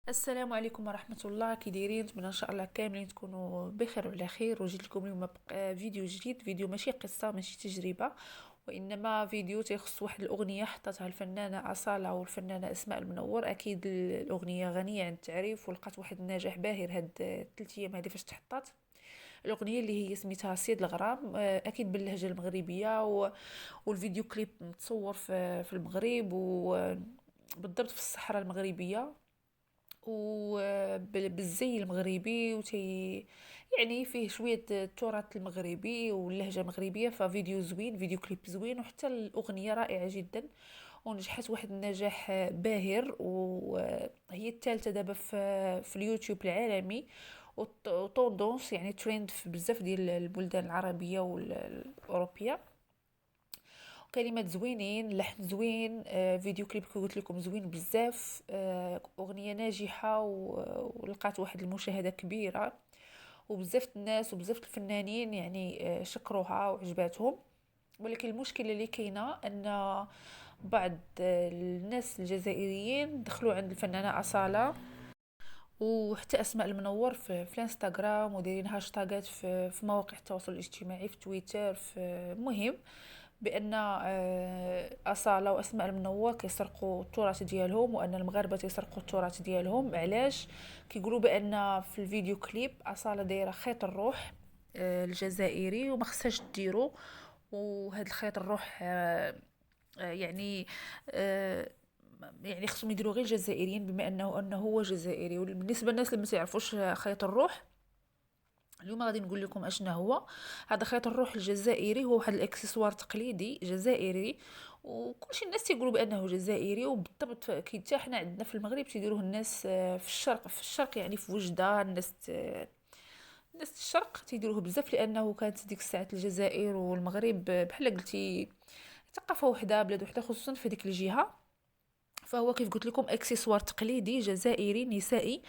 السلام عليكم ورحمة الله. كي دايرين؟ نتمنى ان شاء الله كاملين تكونوا بخير وعلى خير. وجيت لكم اليوم فيديو جديد، فيديو ماشي قصة ماشي تجربة، وانما فيديو تيخص واحد الاغنية حطتها الفنانة أصالة والفنانة اسماء المنور. اكيد الاغنية غنية عن التعريف ولقات واحد النجاح باهر هاد 3 ايام هادي فاش تحطات الاغنيه اللي هي سميتها سيد الغرام. اكيد باللهجه المغربيه والفيديو كليب متصور في المغرب وبالضبط في الصحراء المغربيه وبالزي المغربي يعني فيه شوية التراث المغربي واللهجة المغربية. ففيديو زوين، فيديو كليب زوين، وحتى الأغنية رائعة جدا ونجحت واحد النجاح باهر، وهي الثالثة دابا في اليوتيوب العالمي، وطوندونس يعني ترند في بزاف ديال البلدان العربية والأوروبية. كلمات زوينين، لحن زوين، فيديو كليب كي قلت لكم زوين بزاف، اغنيه ناجحه ولقات واحد المشاهده كبيره، وبزاف الناس وبزاف الفنانين يعني شكروها وعجباتهم. ولكن المشكله اللي كاينه ان بعض الناس الجزائريين دخلوا عند الفنانه اصاله وحتى اسماء المنور في الانستغرام، ودايرين هاشتاغات في مواقع التواصل الاجتماعي، في تويتر، في مهم بان اصاله واسماء المنور كيسرقوا التراث ديالهم، وان المغاربه تيسرقوا التراث ديالهم. علاش؟ كيقولوا بان في الفيديو كليب اصاله دايره خيط الروح الجزائري وما خصهاش ديرو. وهذا الخيط الروح يعني آه، يعني خصهم يديروا غير الجزائريين، بما انه هو جزائري. وبالنسبه للناس اللي ما تعرفوش خيط الروح، اليوم غادي نقول لكم اشنا هو هذا خيط الروح الجزائري. هو واحد الاكسسوار تقليدي جزائري، وكلشي الناس تيقولوا بانه جزائري، وبالضبط كي حتى حنا عندنا في المغرب تيديروه الناس في الشرق، يعني في وجده. الناس الشرق تيديروه بزاف، لانه كانت ديك الساعه الجزائر والمغرب بحال قلتي ثقافه وحده، بلاد وحده، خصوصا في ديك الجهه. فهو كيف قلت لكم اكسسوار تقليدي جزائري نسائي،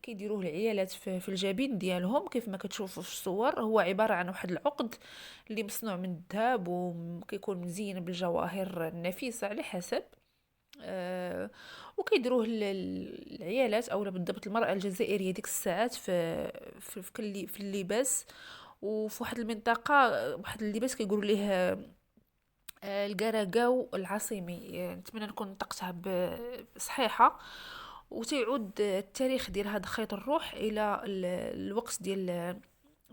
كيديروه العيالات في الجبين ديالهم كيف ما كتشوفوا في الصور. هو عبارة عن واحد العقد اللي مصنوع من الذهب وكيكون مزيان بالجواهر النفيسة على حسب. آه وكيديروه العيالات او بالضبط المرأة الجزائرية ديك الساعات في اللباس. وفي واحد المنطقة واحد اللباس كيقولوا ليه القراقاو العاصمي. نتمنى نكون نطقتها صحيحة. وتيعود التاريخ ديال هذا خيط الروح الى الوقت ديال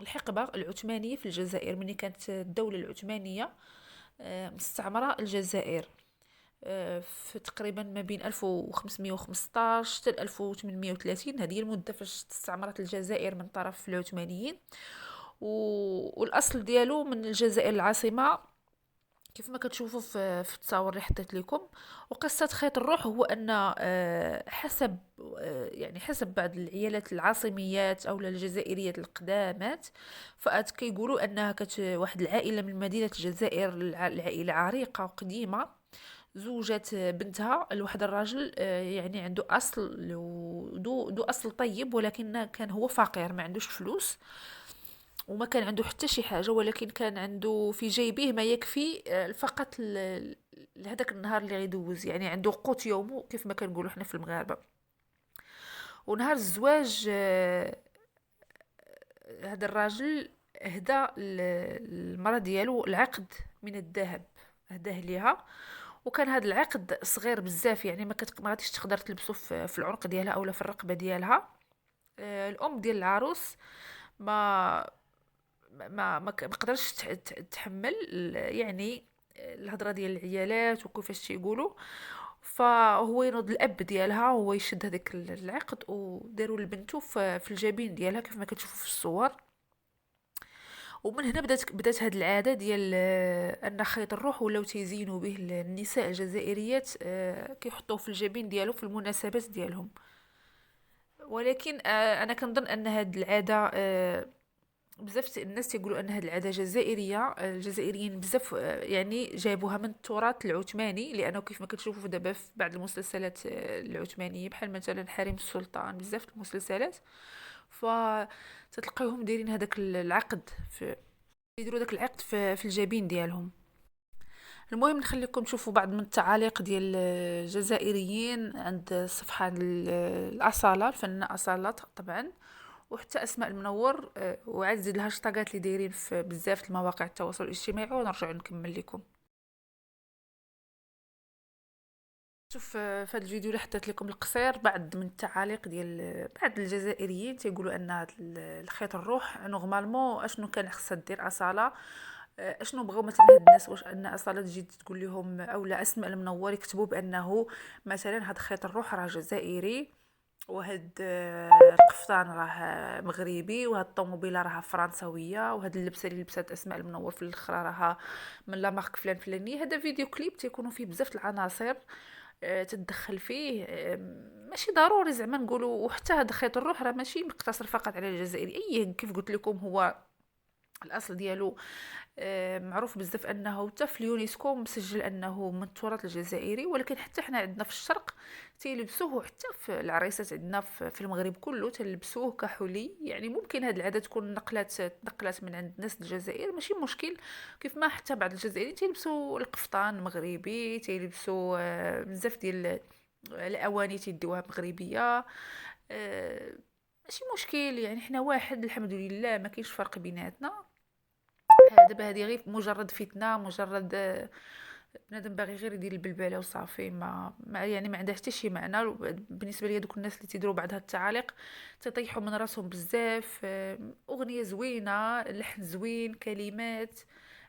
الحقبة العثمانية في الجزائر، ملي كانت الدولة العثمانية مستعمرة الجزائر في تقريبا ما بين 1515 حتى 1830. هذه هي المدة فاش استعمرت الجزائر من طرف العثمانيين. والاصل ديالو من الجزائر العاصمة كيف ما كتشوفوا في التصاور اللي حطيت لكم. وقصة خيط الروح هو ان حسب يعني حسب بعض العيالات العاصميات او الجزائريات القدامات، فات كيقولوا انها واحد العائلة من مدينة الجزائر، العائلة عريقة وقديمة، زوجت بنتها لواحد الراجل يعني عنده اصل دو اصل طيب، ولكن كان هو فقير ما عندوش فلوس وما كان عنده حتى شي حاجة، ولكن كان عنده في جيبه ما يكفي فقط لهداك النهار اللي غيدوز، يعني عنده قوت يومه كيف ما كنقولوا حنا في المغاربة. ونهار الزواج هذا الراجل هدا المرأة ديالو العقد من الذهب، هداه ليها. وكان هذا العقد صغير بزاف، يعني ما غاديش تقدر تلبسه في العنق ديالها اولا في الرقبة ديالها. الام ديال العروس ما ما قدرش تحمل يعني الهضره ديال العيالات وكيفاش تيقولوا. فهو ينوض الاب ديالها هو يشد هذاك العقد وداروا لبنته في الجبين ديالها كيف ما كتشوفوا في الصور. ومن هنا بدات هذه العاده ديال ان خيط الروح ولاو تيزينوا به النساء الجزائريات، كيحطوه في الجبين ديالو في المناسبات ديالهم. ولكن انا كنظن ان هذه العاده بزاف الناس تيقولوا ان هذه العاده جزائريه. الجزائريين بزاف يعني جابوها من التراث العثماني، لانه كيف ما كتشوفوا دابا في بعض المسلسلات العثمانيه بحال مثلا حريم السلطان، بزاف المسلسلات ف تتلقاوهم دايرين هذاك العقد يديروا داك العقد في الجبين ديالهم. المهم نخليكم تشوفوا بعض من التعاليق ديال الجزائريين عند الصفحة الأصالة، الفنانة أصالة طبعا، وحتى أسماء المنور، وعاد زيد الهاشتاغات اللي دايرين في بزاف المواقع التواصل الاجتماعي، ونرجع نكمل لكم. شوف، في هذا الفيديو اللي حطيت لكم القصير بعض من التعاليق ديال بعض الجزائريين تيقولوا ان هاد الخيط الروح نورمالمون اشنو كان خصها دير اصاله. اشنو بغاو مثلا هاد الناس، واش ان اصاله تجي تقول لهم اولا اسماء المنور يكتبوا بانه مثلا هاد خيط الروح راه جزائري، وهاد القفطان راه مغربي، وهاد الطوموبيله راها فرنسويه، وهاد اللبسه اللي لبسات اسماء المنور في الاخر راها من لا مارك فلان فلاني. هذا فيديو كليب تيكونوا فيه بزاف العناصر تتدخل فيه. ماشي ضروري زعما نقولوا، وحتى هذا خيط الروح راه ماشي مقتصر فقط على الجزائري. اي كيف قلت لكم هو الاصل ديالو معروف بزاف، انه حتى في اليونسكو مسجل انه من التراث الجزائري، ولكن حتى حنا عندنا في الشرق تيلبسوه، حتى في العريسات عندنا في المغرب كله تلبسوه كحلي. يعني ممكن هذه العاده تكون نقلات من عند ناس الجزائر، ماشي مشكل. كيف ما حتى بعض الجزائريين تيلبسوا القفطان مغربي، تيلبسوا بزاف ديال الاواني تيديوها مغربيه. ماشي مشكل، يعني حنا واحد الحمد لله، ما كاينش فرق بيناتنا. دابا هذه غير مجرد فتنه، مجرد بنادم باغي غير يدير البلبله وصافي. يعني ما عندها حتى شي معنى. بالنسبه لي دوك الناس اللي تيديروا بعض هاد التعاليق تيطيحوا من راسهم بزاف. اغنيه زوينه، لحن زوين، كلمات.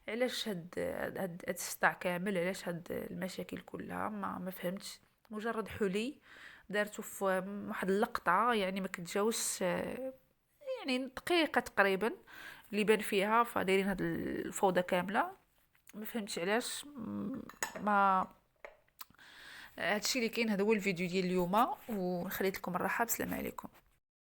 علاش هاد الصداع كامل؟ علاش هاد المشاكل كلها؟ ما فهمتش. مجرد حلي دارته في واحد اللقطه، يعني ما كتجاوزش يعني دقيقه تقريبا اللي بان فيها، فدايرين هاد الفوضى كامله. ما فهمتش علاش. ما هادشي اللي كاين. هذا هو الفيديو ديال اليوم، وخليت لكم الراحه. بسلام عليكم.